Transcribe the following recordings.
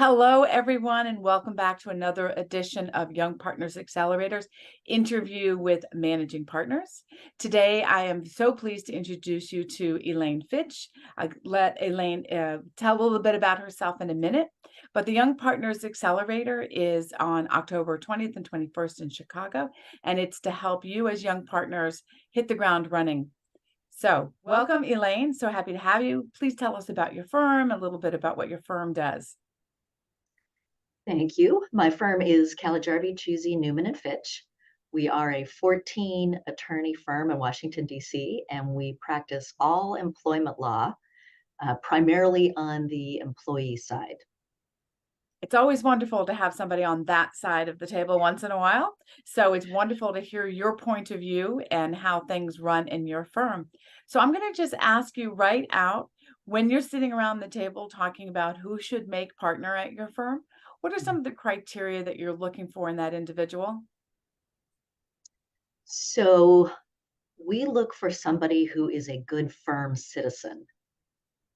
Hello, everyone, and welcome back to another edition of Young Partners Accelerators interview with managing partners. Today, I am so pleased to introduce you to Elaine Fitch. I let Elaine tell a little bit about herself in a minute, but the Young Partners Accelerator is on October 20th and 21st in Chicago, and it's to help you as young partners hit the ground running. So, welcome, Elaine. So happy to have you. Please tell us about your firm, a little bit about what your firm does. Thank you. My firm is Calijarvi, Chusey, Newman and Fitch. We are a 14 attorney firm in Washington, D.C., and we practice all employment law, primarily on the employee side. It's always wonderful to have somebody on that side of the table once in a while. So it's wonderful to hear your point of view and how things run in your firm. So I'm going to just ask you right out, when you're sitting around the table talking about who should make partner at your firm, what are some of the criteria that you're looking for in that individual? So we look for somebody who is a good firm citizen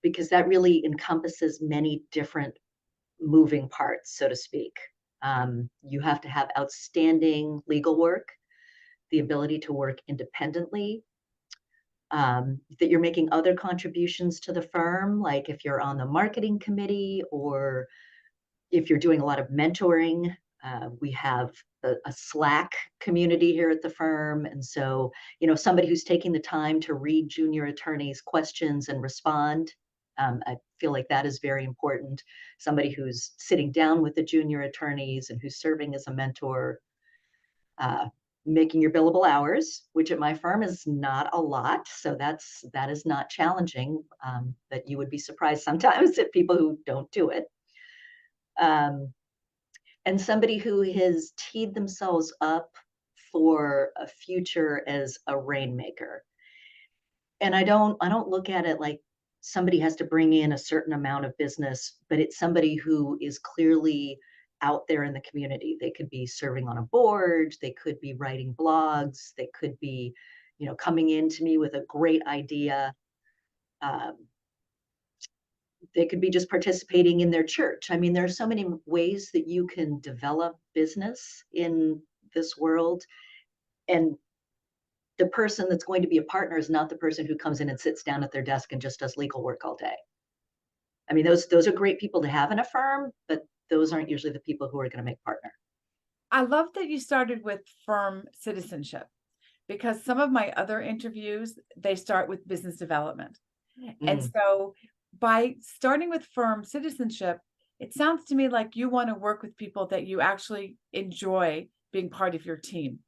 because that really encompasses many different moving parts, so to speak. You have to have outstanding legal work, the ability to work independently, that you're making other contributions to the firm, like if you're on the marketing committee or if you're doing a lot of mentoring. We have a Slack community here at the firm. And so, somebody who's taking the time to read junior attorneys' questions and respond. I feel like that is very important. Somebody who's sitting down with the junior attorneys and who's serving as a mentor, uh, making your billable hours, which at my firm is not a lot. So that is not challenging. That you would be surprised sometimes at people who don't do it. Um, and somebody who has teed themselves up for a future as a rainmaker. And I don't look at it like somebody has to bring in a certain amount of business, but it's somebody who is clearly out there in the community. They could be serving on a board, they could be writing blogs, they could be, coming in to me with a great idea. Um, they could be just participating in their church. I mean, there are so many ways that you can develop business in this world. And the person that's going to be a partner is not the person who comes in and sits down at their desk and just does legal work all day. I mean, those are great people to have in a firm, but those aren't usually the people who are going to make partner. I love that you started with firm citizenship because some of my other interviews, they start with business development. And Mm. so by starting with firm citizenship, it sounds to me like you want to work with people that you actually enjoy being part of your team.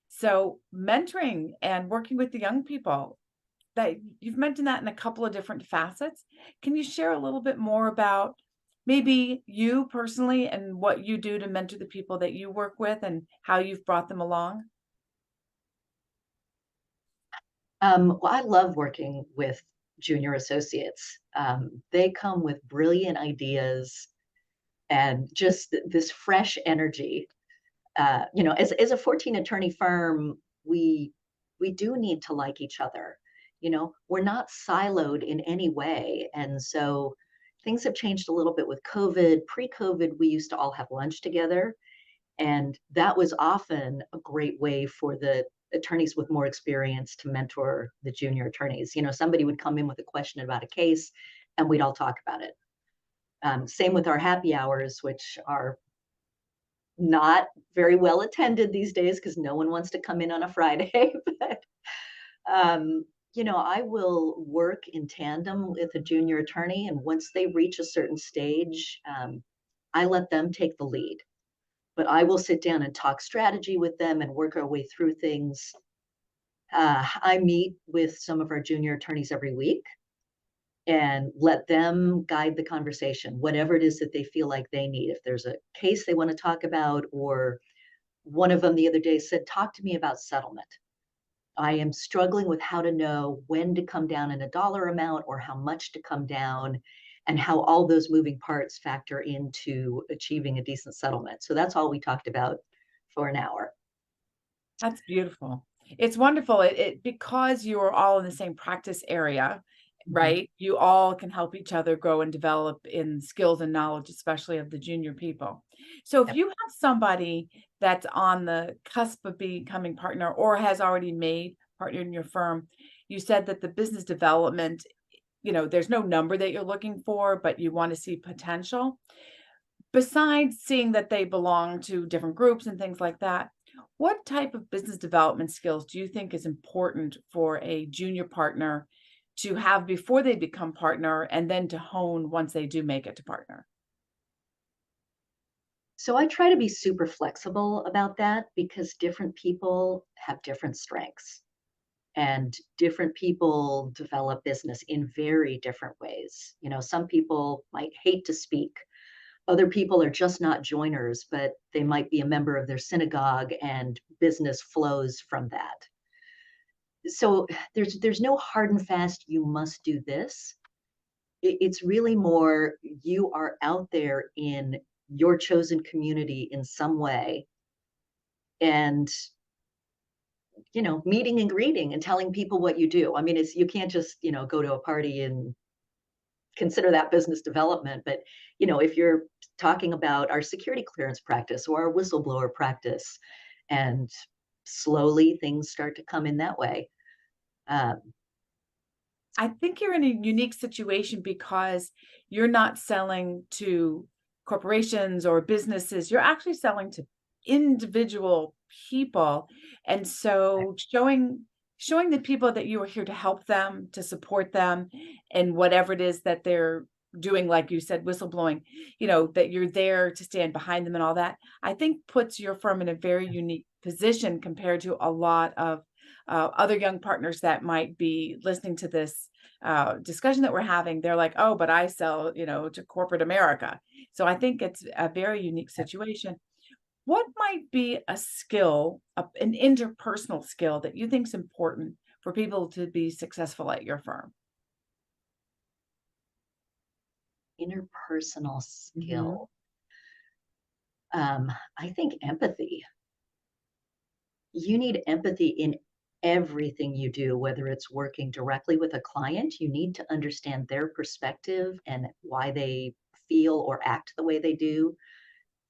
So mentoring and working with the young people, that you've mentioned that in a couple of different facets. Can you share a little bit more about maybe you personally and what you do to mentor the people that you work with and how you've brought them along? Well, I love working with junior associates. They come with brilliant ideas and just this fresh energy. As a 14 attorney firm, we do need to like each other. We're not siloed in any way. And so things have changed a little bit with COVID. Pre-COVID, we used to all have lunch together. And that was often a great way for the attorneys with more experience to mentor the junior attorneys. Somebody would come in with a question about a case and we'd all talk about it. Same with our happy hours, which are not very well attended these days because no one wants to come in on a Friday. But I will work in tandem with a junior attorney, and once they reach a certain stage, I let them take the lead. But I will sit down and talk strategy with them and work our way through things. I meet with some of our junior attorneys every week and let them guide the conversation, whatever it is that they feel like they need. If there's a case they want to talk about, or one of them the other day said, talk to me about settlement. I am struggling with how to know when to come down in a dollar amount or how much to come down and how all those moving parts factor into achieving a decent settlement. So that's all we talked about for an hour. That's beautiful. It's wonderful. It because you're all in the same practice area Mhm. right? You all can help each other grow and develop in skills and knowledge, especially of the junior people. So if Yep. you have somebody that's on the cusp of becoming partner or has already made partner in your firm, you said that the business development, there's no number that you're looking for, but you want to see potential. Besides seeing that they belong to different groups and things like that, what type of business development skills do you think is important for a junior partner to have before they become partner and then to hone once they do make it to partner? So I try to be super flexible about that because different people have different strengths and different people develop business in very different ways. Some people might hate to speak. Other people are just not joiners, but they might be a member of their synagogue and business flows from that. So there's no hard and fast you must do this. It's really more you are out there in your chosen community in some way and meeting and greeting and telling people what you do. I mean, it's you can't just go to a party and consider that business development. But if you're talking about our security clearance practice or our whistleblower practice, and slowly things start to come in that way. um, I think you're in a unique situation because you're not selling to corporations or businesses. You're actually selling to individual people. And so showing the people that you are here to help them, to support them in whatever it is that they're doing, like you said, whistleblowing, that you're there to stand behind them and all that, I think puts your firm in a very unique position compared to a lot of other young partners that might be listening to this discussion that we're having. They're like, oh, but I sell, to corporate America. So I think it's a very unique situation. What might be a skill, an interpersonal skill that you think is important for people to be successful at your firm? Interpersonal Hmm. skill. I think empathy. You need empathy in everything you do, whether it's working directly with a client. You need to understand their perspective and why they feel or act the way they do.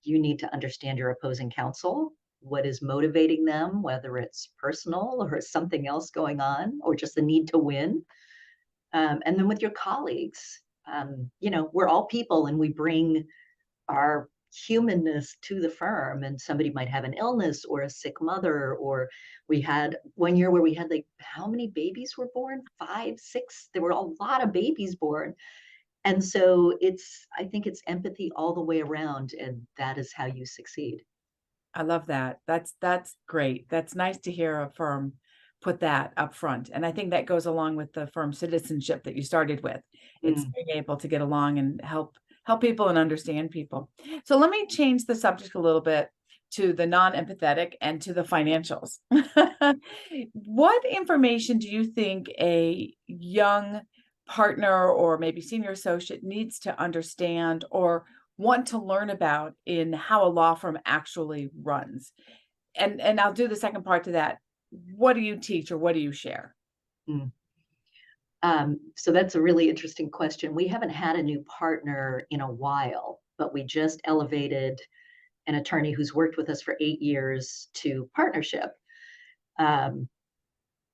You need to understand your opposing counsel, what is motivating them, whether it's personal or something else going on, or just the need to win. And then with your colleagues, we're all people and we bring our humanness to the firm. And somebody might have an illness or a sick mother, or we had one year where we had like how many babies were born? Five, six. There were a lot of babies born. And so I think it's empathy all the way around, and that is how you succeed. I love that. That's great. That's nice to hear a firm put that up front. And I think that goes along with the firm citizenship that you started with. It's Mm, being able to get along and help people and understand people. So let me change the subject a little bit to the non-empathetic and to the financials. What information do you think a young partner or maybe senior associate needs to understand or want to learn about in how a law firm actually runs? And I'll do the second part to that. What do you teach or what do you share? mm. So that's a really interesting question. We haven't had a new partner in a while, but we just elevated an attorney who's worked with us for 8 years to partnership. Um,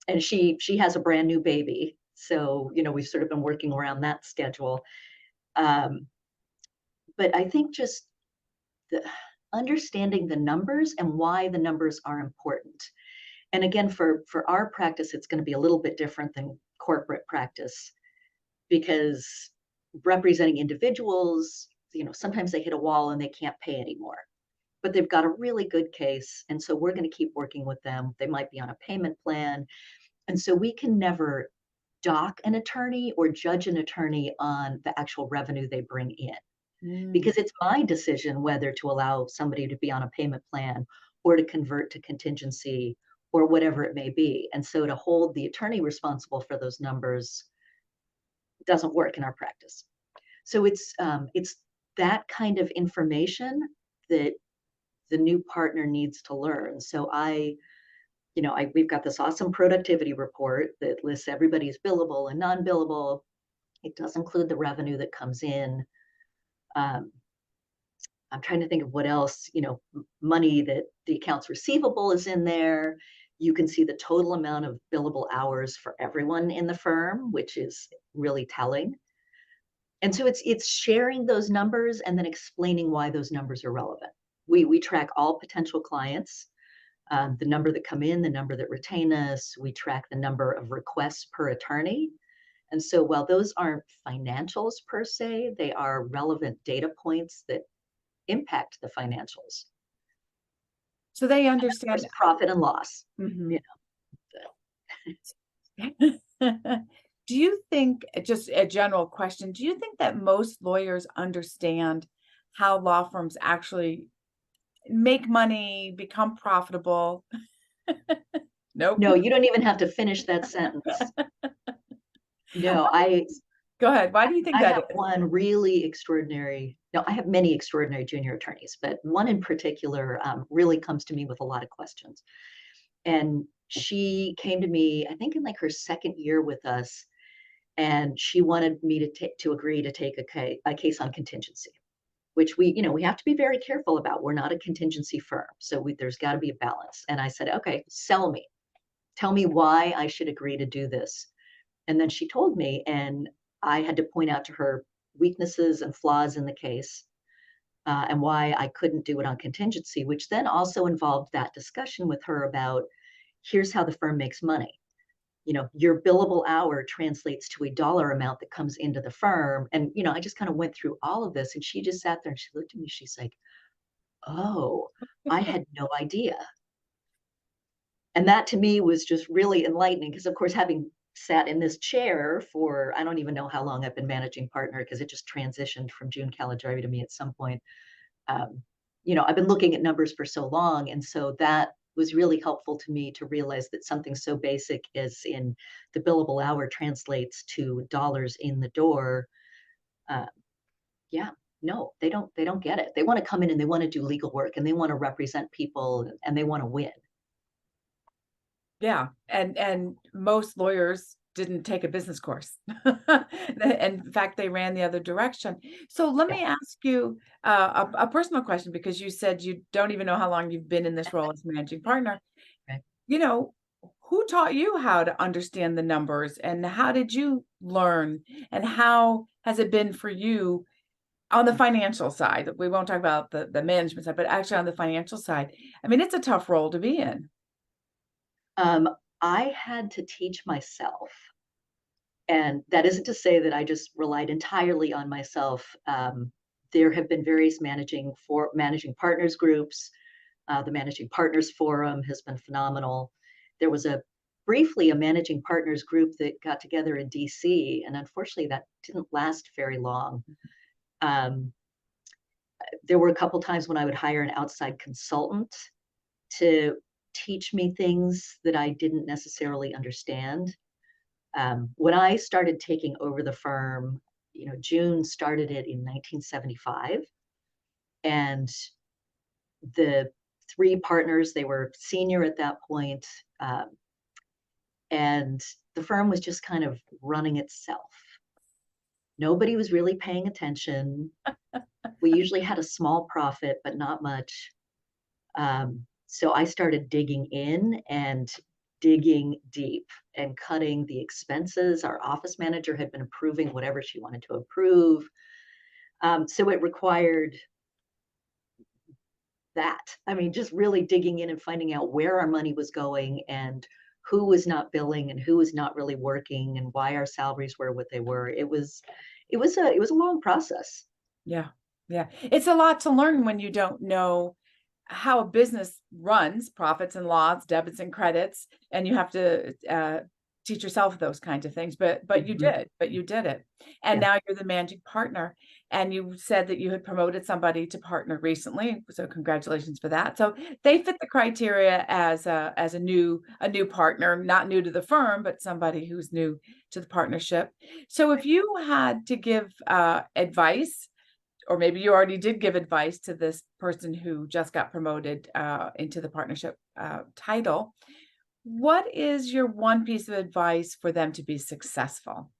and she has a brand new baby. So, we've sort of been working around that schedule. Um, but I think just the, understanding the numbers and why the numbers are important. And again, for our practice, it's going to be a little bit different than corporate practice because representing individuals, sometimes they hit a wall and they can't pay anymore. But they've got a really good case. And so we're going to keep working with them. They might be on a payment plan. And so we can never dock an attorney or judge an attorney on the actual revenue they bring in, Mm, because it's my decision whether to allow somebody to be on a payment plan or to convert to contingency or whatever it may be. And so to hold the attorney responsible for those numbers doesn't work in our practice. So it's that kind of information that the new partner needs to learn. So we've got this awesome productivity report that lists everybody's billable and non-billable. It does include the revenue that comes in. Um, I'm trying to think of what else, money that the accounts receivable is in there. You can see the total amount of billable hours for everyone in the firm, which is really telling. And so it's sharing those numbers and then explaining why those numbers are relevant. We track all potential clients, the number that come in, the number that retain us. We track the number of requests per attorney. And so while those aren't financials per se, they are relevant data points that impact the financials. So they Of understand. course, profit and loss. Mhm. You Do you think, just a general question, do you think that most lawyers understand how law firms actually make money, become profitable? Nope. No, you don't even have to finish that sentence. No, Go ahead. Why do you think I that have is? one really extraordinary. No, I have many extraordinary junior attorneys, but one in particular really comes to me with a lot of questions. And she came to me, I think, in like her second year with us, and she wanted me to agree to take a case on contingency, which we have to be very careful about. We're not a contingency firm, so there's got to be a balance. And I said, okay, sell me, tell me why I should agree to do this. And then she told me, and I had to point out to her weaknesses and flaws in the case, and why I couldn't do it on contingency, which then also involved that discussion with her about here's how the firm makes money. Your billable hour translates to a dollar amount that comes into the firm. And, I just kind of went through all of this, and she just sat there and she looked at me. She's like, oh, I had no idea. And that to me was just really enlightening because, of course, having sat in this chair for, I don't even know how long I've been managing partner because it just transitioned from June Caligiuri to me at some point. Um, I've been looking at numbers for so long. And so that was really helpful to me to realize that something so basic as in the billable hour translates to dollars in the door. Uh, yeah, no, they don't get it. They want to come in and they want to do legal work and they want to represent people and they want to win. Yeah, and most lawyers didn't take a business course. In fact, they ran the other direction. So let Yeah. me ask you a personal question because you said you don't even know how long you've been in this role as managing partner. Right. You know, who taught you how to understand the numbers and how did you learn and how has it been for you on the financial side? We won't talk about the management side, but actually on the financial side. I mean, it's a tough role to be in. Um, I had to teach myself. And that isn't to say that I just relied entirely on myself. There have been various managing partners groups. The Managing Partners Forum has been phenomenal. There was briefly a managing partners group that got together in DC, and unfortunately that didn't last very long. Um, there were a couple times when I would hire an outside consultant to teach me things that I didn't necessarily understand. When I started taking over the firm, June started it in 1975, and the three partners, they were senior at that point, um, and the firm was just kind of running itself. Nobody was really paying attention. We usually had a small profit, but not much. So I started digging in and digging deep and cutting the expenses. Our office manager had been approving whatever she wanted to approve. So it required that. I mean, just really digging in and finding out where our money was going and who was not billing and who was not really working and why our salaries were what they were. It was a long process. Yeah. Yeah. It's a lot to learn when you don't know how a business runs, profits and loss, debits and credits, and you have to teach yourself those kinds of things. But Mhm. you did it. And Yeah. now you're the managing partner. And you said that you had promoted somebody to partner recently. So congratulations for that. So they fit the criteria as a new partner, not new to the firm, but somebody who's new to the partnership. So if you had to give advice or maybe you already did give advice to this person who just got promoted into the partnership title. What is your one piece of advice for them to be successful?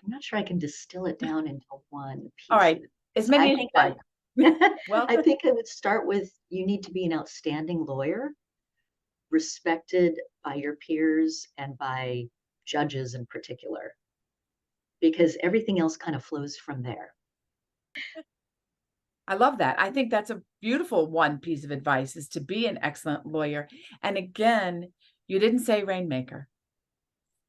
I'm not sure I can distill it down into one All piece of right, as advice. many as you like. I Welcome. think I would start with you need to be an outstanding lawyer, respected by your peers and by judges in particular, because everything else kind of flows from there. I love that. I think that's a beautiful one piece of advice is to be an excellent lawyer. And again, you didn't say rainmaker.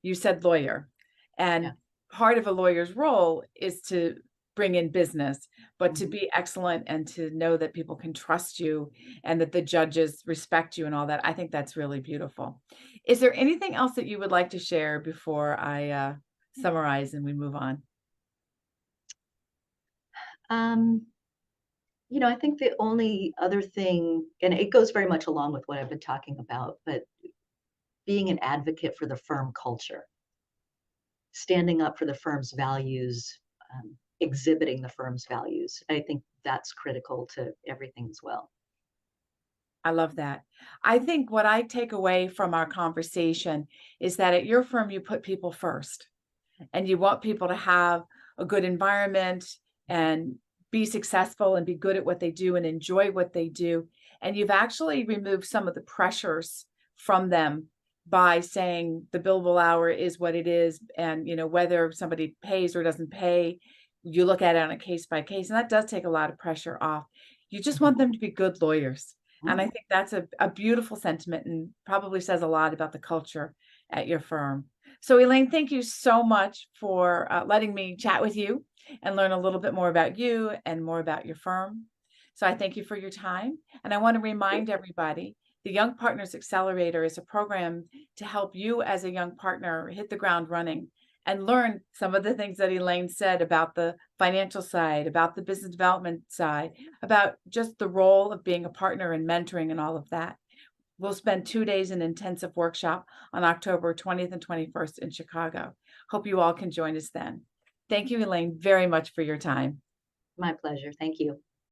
You said lawyer. Yeah. And part of a lawyer's role is to bring in business, but to Mhm. be excellent and to know that people can trust you and that the judges respect you and all that. I think that's really beautiful. Is there anything else that you would like to share before I summarize and we move on? Um, I think the only other thing, and it goes very much along with what I've been talking about, but being an advocate for the firm culture, standing up for the firm's values, exhibiting the firm's values. I think that's critical to everything as well. I love that. I think what I take away from our conversation is that at your firm, you put people first and you want people to have a good environment and be successful and be good at what they do and enjoy what they do. And you've actually removed some of the pressures from them by saying the billable hour is what it is. And, whether somebody pays or doesn't pay, you look at it on a case by case. And that does take a lot of pressure off. You just Mhm. want them to be good lawyers. And I Mhm. think that's a beautiful sentiment and probably says a lot about the culture at your firm. So, Elaine, thank you so much for letting me chat with you and learn a little bit more about you and more about your firm. So, I thank you for your time. And I want to remind everybody the Young Partners Accelerator is a program to help you as a young partner hit the ground running and learn some of the things that Elaine said about the financial side, about the business development side, about just the role of being a partner and mentoring and all of that. We'll spend 2 days in intensive workshop on October 20th and 21st in Chicago. Hope you all can join us then. Thank you, Elaine, very much for your time. My pleasure. Thank you.